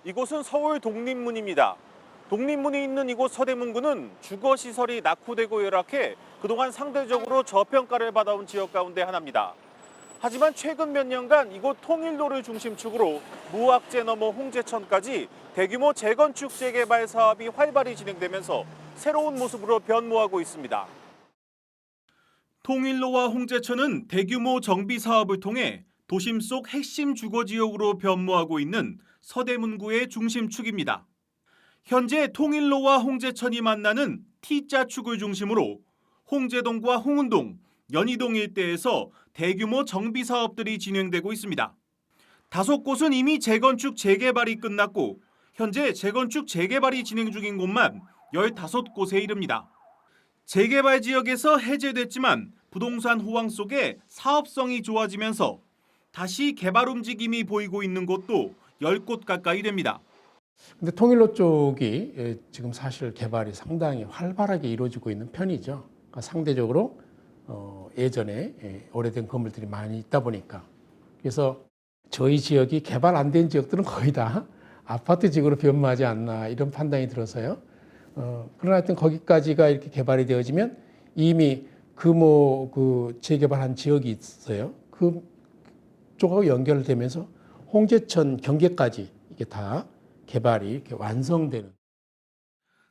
이곳은 서울 독립문입니다. 독립문이 있는 이곳 서대문구는 주거시설이 낙후되고 열악해 그동안 상대적으로 저평가를 받아온 지역 가운데 하나입니다. 하지만 최근 몇 년간 이곳 통일로를 중심축으로 무악재 넘어 홍제천까지 대규모 재건축 재개발 사업이 활발히 진행되면서 새로운 모습으로 변모하고 있습니다. 통일로와 홍제천은 대규모 정비 사업을 통해 도심 속 핵심 주거지역으로 변모하고 있는 서대문구의 중심축입니다. 현재 통일로와 홍제천이 만나는 T자축을 중심으로 홍제동과 홍은동, 연희동 일대에서 대규모 정비 사업들이 진행되고 있습니다. 5곳은 이미 재건축 재개발이 끝났고 현재 재건축 재개발이 진행 중인 곳만 15곳에 이릅니다. 재개발 지역에서 해제됐지만 부동산 호황 속에 사업성이 좋아지면서 다시 개발 움직임이 보이고 있는 곳도 10곳 가까이 됩니다. 근데 통일로 쪽이 지금 사실 개발이 상당히 활발하게 이루어지고 있는 편이죠. 그러니까 상대적으로 예전에 오래된 건물들이 많이 있다 보니까. 그래서 저희 지역이 개발 안 된 지역들은 거의 다 아파트 지역으로 변모하지 않나 이런 판단이 들어서요. 그러나 하여튼 거기까지가 이렇게 개발이 되어지면 이미 그 재개발한 지역이 있어요. 그 쪽하고 연결되면서 홍제천 경계까지 이게 다 개발이 이렇게 완성되는.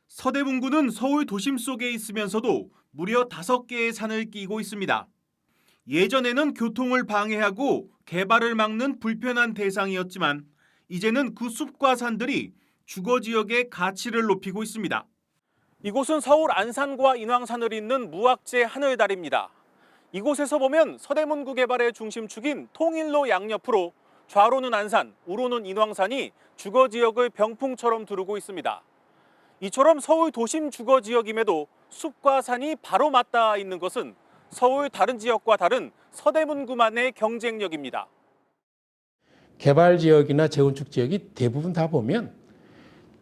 서대문구는 서울 도심 속에 있으면서도 무려 5개의 산을 끼고 있습니다. 예전에는 교통을 방해하고 개발을 막는 불편한 대상이었지만 이제는 그 숲과 산들이 주거지역의 가치를 높이고 있습니다. 이곳은 서울 안산과 인왕산을 잇는 무악재 하늘다리입니다. 이곳에서 보면 서대문구 개발의 중심축인 통일로 양옆으로 좌로는 안산, 우로는 인왕산이 주거지역을 병풍처럼 두르고 있습니다. 이처럼 서울 도심 주거지역임에도 숲과 산이 바로 맞닿아 있는 것은 서울 다른 지역과 다른 서대문구만의 경쟁력입니다. 개발 지역이나 재건축 지역이 대부분 다 보면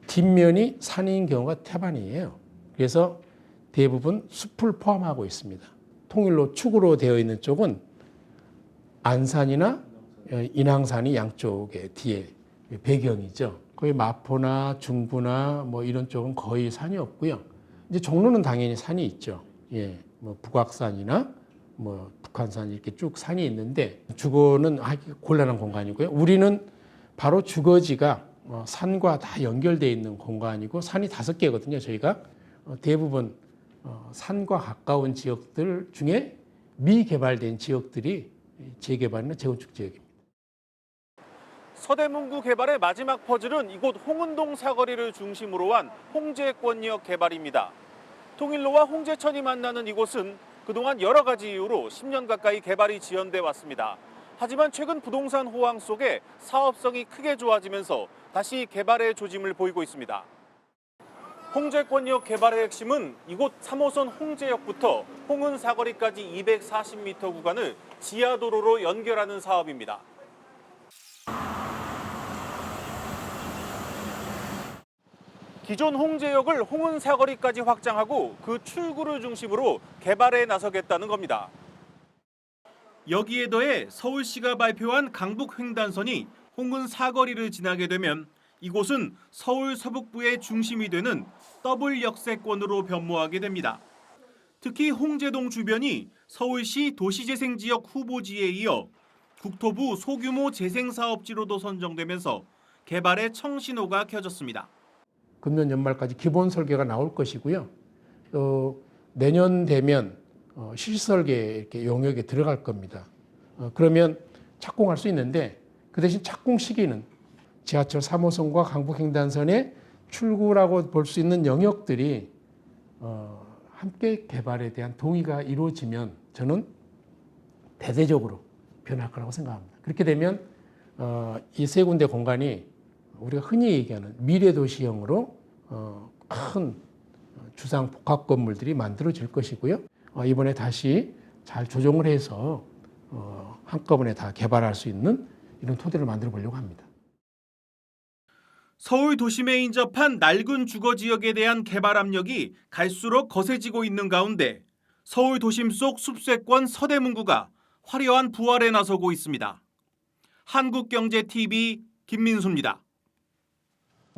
뒷면이 산인 경우가 태반이에요. 그래서 대부분 숲을 포함하고 있습니다. 통일로 축으로 되어 있는 쪽은 안산이나 인왕산이 양쪽에 뒤에 배경이죠. 거의 마포나 중부나 뭐 이런 쪽은 거의 산이 없고요. 이제 종로는 당연히 산이 있죠. 예, 뭐 북악산이나 뭐 북한산 이렇게 쭉 산이 있는데 주거는 하기 곤란한 공간이고요. 우리는 바로 주거지가 산과 다 연결되어 있는 공간이고 산이 5개거든요. 저희가 대부분 산과 가까운 지역들 중에 미개발된 지역들이 재개발이나 재건축 지역입니다. 서대문구 개발의 마지막 퍼즐은 이곳 홍은동 사거리를 중심으로 한 홍제권역 개발입니다. 통일로와 홍제천이 만나는 이곳은 그동안 여러 가지 이유로 10년 가까이 개발이 지연돼 왔습니다. 하지만 최근 부동산 호황 속에 사업성이 크게 좋아지면서 다시 개발의 조짐을 보이고 있습니다. 홍제권역 개발의 핵심은 이곳 3호선 홍제역부터 홍은 사거리까지 240m 구간을 지하도로로 연결하는 사업입니다. 기존 홍제역을 홍은 사거리까지 확장하고 그 출구를 중심으로 개발에 나서겠다는 겁니다. 여기에 더해 서울시가 발표한 강북횡단선이 홍은 사거리를 지나게 되면 이곳은 서울 서북부의 중심이 되는 더블 역세권으로 변모하게 됩니다. 특히 홍제동 주변이 서울시 도시재생지역 후보지에 이어 국토부 소규모 재생사업지로도 선정되면서 개발의 청신호가 켜졌습니다. 금년 연말까지 기본 설계가 나올 것이고요. 내년 되면 실설계 이렇게 용역에 들어갈 겁니다. 그러면 착공할 수 있는데 그 대신 착공 시기는 지하철 3호선과 강북횡단선의 출구라고 볼 수 있는 영역들이 함께 개발에 대한 동의가 이루어지면 저는 대대적으로 변할 거라고 생각합니다. 그렇게 되면 이 세 군데 공간이 우리가 흔히 얘기하는 미래도시형으로 큰 주상 복합 건물들이 만들어질 것이고요. 이번에 다시 잘 조정을 해서 한꺼번에 다 개발할 수 있는 이런 토대를 만들어 보려고 합니다. 서울 도심에 인접한 낡은 주거지역에 대한 개발 압력이 갈수록 거세지고 있는 가운데 서울 도심 속 숲세권 서대문구가 화려한 부활에 나서고 있습니다. 한국경제TV 김민수입니다.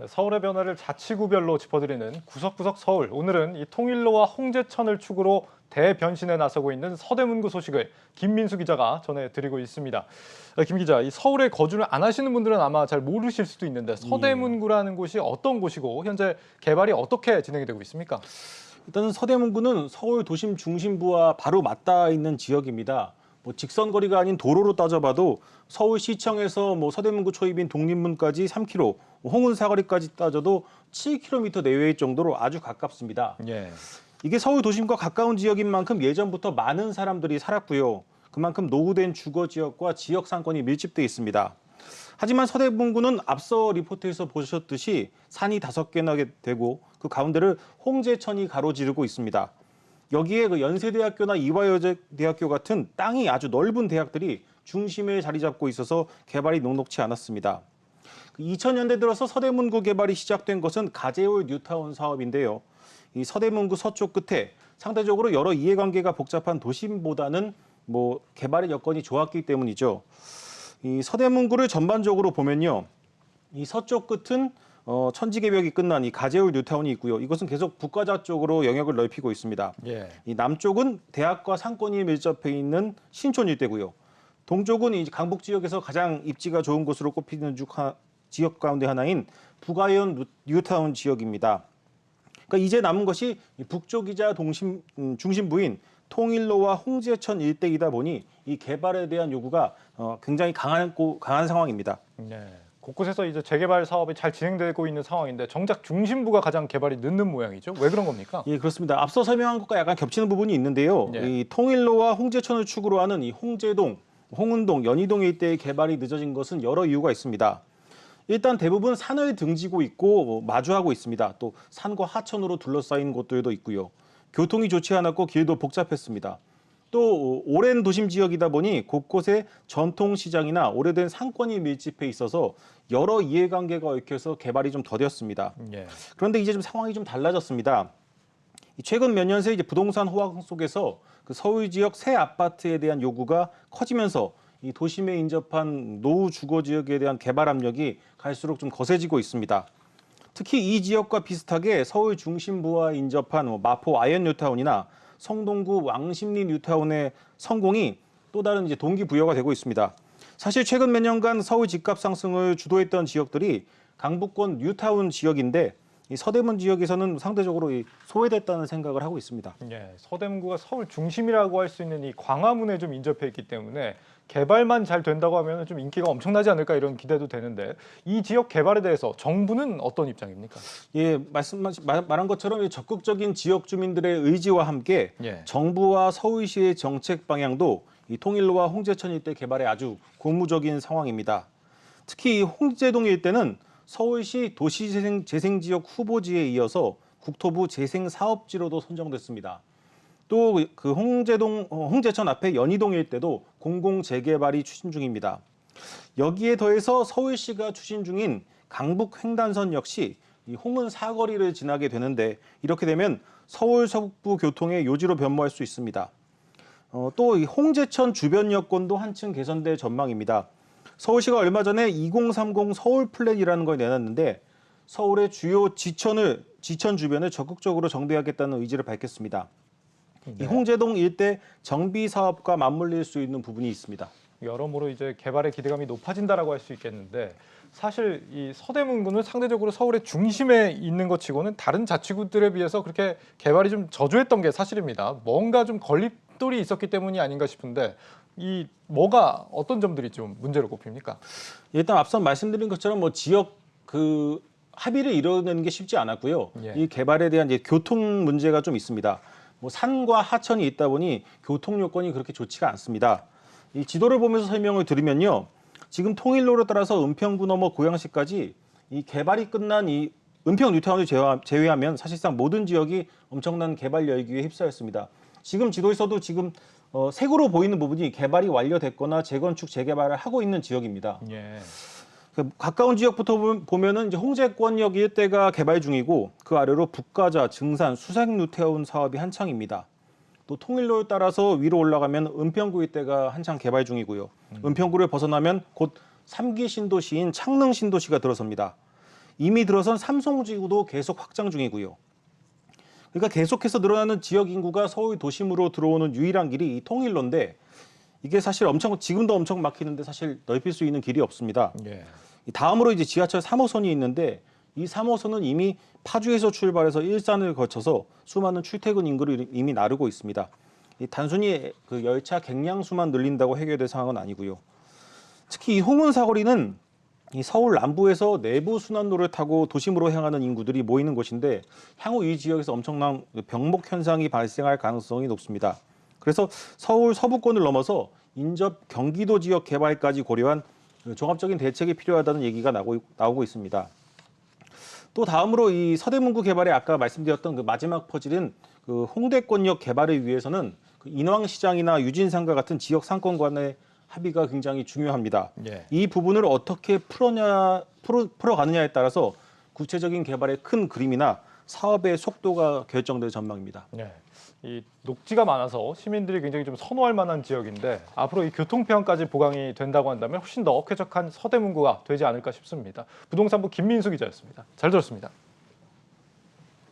네, 서울의 변화를 자치구별로 짚어드리는 구석구석 서울. 오늘은 이 통일로와 홍제천을 축으로 대변신에 나서고 있는 서대문구 소식을 김민수 기자가 전해드리고 있습니다. 김 기자, 이 서울에 거주를 안 하시는 분들은 아마 잘 모르실 수도 있는데 서대문구라는 곳이 어떤 곳이고 현재 개발이 어떻게 진행이 되고 있습니까? 일단은 서대문구는 서울 도심 중심부와 바로 맞닿아 있는 지역입니다. 뭐 직선 거리가 아닌 도로로 따져봐도 서울시청에서 뭐 서대문구 초입인 독립문까지 3km, 홍은 사거리까지 따져도 7km 내외일 정도로 아주 가깝습니다. 예. 이게 서울 도심과 가까운 지역인 만큼 예전부터 많은 사람들이 살았고요. 그만큼 노후된 주거 지역과 지역 상권이 밀집돼 있습니다. 하지만 서대문구는 앞서 리포트에서 보셨듯이 산이 5개나 되고 그 가운데를 홍제천이 가로지르고 있습니다. 여기에 그 연세대학교나 이화여자대학교 같은 땅이 아주 넓은 대학들이 중심에 자리 잡고 있어서 개발이 녹록치 않았습니다. 2000년대 들어서 서대문구 개발이 시작된 것은 가제올 뉴타운 사업인데요. 이 서대문구 서쪽 끝에 상대적으로 여러 이해관계가 복잡한 도심보다는 뭐 개발의 여건이 좋았기 때문이죠. 이 서대문구를 전반적으로 보면요, 이 서쪽 끝은 천지개벽이 끝난 이 가제울 뉴타운이 있고요. 이것은 계속 북가자 쪽으로 영역을 넓히고 있습니다. 예. 이 남쪽은 대학과 상권이 밀접해 있는 신촌 일대고요. 동쪽은 이 강북 지역에서 가장 입지가 좋은 곳으로 꼽히는 지역 가운데 하나인 북아현 뉴타운 지역입니다. 그러니까 이제 남은 것이 북쪽이자 중심부인 통일로와 홍제천 일대이다 보니 이 개발에 대한 요구가 굉장히 강한 상황입니다. 네. 곳곳에서 이제 재개발 사업이 잘 진행되고 있는 상황인데 정작 중심부가 가장 개발이 늦는 모양이죠. 왜 그런 겁니까? 예, 그렇습니다. 앞서 설명한 것과 약간 겹치는 부분이 있는데요. 예. 이 통일로와 홍제천을 축으로 하는 이 홍제동, 홍은동, 연희동 일대의 개발이 늦어진 것은 여러 이유가 있습니다. 일단 대부분 산을 등지고 있고 마주하고 있습니다. 또 산과 하천으로 둘러싸인 곳들도 있고요. 교통이 좋지 않았고 길도 복잡했습니다. 또 오랜 도심 지역이다 보니 곳곳에 전통시장이나 오래된 상권이 밀집해 있어서 여러 이해관계가 얽혀서 개발이 좀 더뎠습니다. 예. 그런데 이제 좀 상황이 좀 달라졌습니다. 최근 몇 년 새 이제 부동산 호황 속에서 그 서울 지역 새 아파트에 대한 요구가 커지면서 이 도심에 인접한 노후 주거 지역에 대한 개발 압력이 갈수록 좀 거세지고 있습니다. 특히 이 지역과 비슷하게 서울 중심부와 인접한 마포 아현 뉴타운이나 성동구 왕십리 뉴타운의 성공이 또 다른 이제 동기부여가 되고 있습니다. 사실 최근 몇 년간 서울 집값 상승을 주도했던 지역들이 강북권 뉴타운 지역인데 이 서대문 지역에서는 상대적으로 소외됐다는 생각을 하고 있습니다. 예, 서대문구가 서울 중심이라고 할 수 있는 이 광화문에 좀 인접해 있기 때문에 개발만 잘 된다고 하면 좀 인기가 엄청나지 않을까 이런 기대도 되는데 이 지역 개발에 대해서 정부는 어떤 입장입니까? 예, 말한 것처럼 적극적인 지역 주민들의 의지와 함께 예. 정부와 서울시의 정책 방향도 이 통일로와 홍제천 일대 개발에 아주 고무적인 상황입니다. 특히 이 홍제동 일대는 서울시 도시재생지역 후보지에 이어서 국토부 재생사업지로도 선정됐습니다. 또 그 홍제천 앞에 연희동 일대도 공공재개발이 추진 중입니다. 여기에 더해서 서울시가 추진 중인 강북 횡단선 역시 이 홍은 사거리를 지나게 되는데 이렇게 되면 서울 서북부 교통의 요지로 변모할 수 있습니다. 또 이 홍제천 주변 여건도 한층 개선될 전망입니다. 서울시가 얼마 전에 2030 서울 플랜이라는 걸 내놨는데 서울의 주요 지천 주변을 적극적으로 정비하겠다는 의지를 밝혔습니다. 이 홍제동 일대 정비 사업과 맞물릴 수 있는 부분이 있습니다. 여러모로 이제 개발의 기대감이 높아진다라고 할 수 있겠는데 사실 이 서대문구는 상대적으로 서울의 중심에 있는 것 치고는 다른 자치구들에 비해서 그렇게 개발이 좀 저조했던 게 사실입니다. 뭔가 좀 걸림돌이 있었기 때문이 아닌가 싶은데 이 뭐가 어떤 점들이 좀 문제로 꼽힙니까? 일단 앞서 말씀드린 것처럼 뭐 지역 그 합의를 이뤄내는 게 쉽지 않았고요. 예. 이 개발에 대한 이제 교통 문제가 좀 있습니다. 뭐 산과 하천이 있다 보니 교통 요건이 그렇게 좋지가 않습니다. 이 지도를 보면서 설명을 드리면요. 지금 통일로를 따라서 은평구 넘어 고양시까지 이 개발이 끝난 이 은평 뉴타운을 제외하면 사실상 모든 지역이 엄청난 개발 열기에 휩싸였습니다. 지금 지도에서도 지금 색으로 보이는 부분이 개발이 완료됐거나 재건축 재개발을 하고 있는 지역입니다. 예. 가까운 지역부터 보면은 이제 홍제권역 일대가 개발 중이고 그 아래로 북가자, 증산, 수색 뉴타운 사업이 한창입니다. 또 통일로를 따라서 위로 올라가면 은평구 일대가 한창 개발 중이고요. 은평구를 벗어나면 곧 3기 신도시인 창릉 신도시가 들어섭니다. 이미 들어선 삼성지구도 계속 확장 중이고요. 그러니까 계속해서 늘어나는 지역 인구가 서울 도심으로 들어오는 유일한 길이 이 통일로인데 이게 사실 지금도 엄청 막히는데 사실 넓힐 수 있는 길이 없습니다. 예. 다음으로 이제 지하철 3호선이 있는데 이 3호선은 이미 파주에서 출발해서 일산을 거쳐서 수많은 출퇴근 인구를 이미 나르고 있습니다. 단순히 그 열차 객량수만 늘린다고 해결될 상황은 아니고요. 특히 이 홍은 사거리는 이 서울 남부에서 내부 순환로를 타고 도심으로 향하는 인구들이 모이는 곳인데 향후 이 지역에서 엄청난 병목 현상이 발생할 가능성이 높습니다. 그래서 서울 서부권을 넘어서 인접 경기도 지역 개발까지 고려한 종합적인 대책이 필요하다는 얘기가 나오고 있습니다. 또 다음으로 이 서대문구 개발에 아까 말씀드렸던 그 마지막 퍼즐인 그 홍대권역 개발을 위해서는 그 인왕시장이나 유진상가 같은 지역 상권 간의 합의가 굉장히 중요합니다. 예. 이 부분을 어떻게 풀어가느냐에 따라서 구체적인 개발의 큰 그림이나 사업의 속도가 결정될 전망입니다. 네. 이 녹지가 많아서 시민들이 굉장히 좀 선호할 만한 지역인데 앞으로 이 교통편까지 보강이 된다고 한다면 훨씬 더 쾌적한 서대문구가 되지 않을까 싶습니다. 부동산부 김민수 기자였습니다. 잘 들었습니다.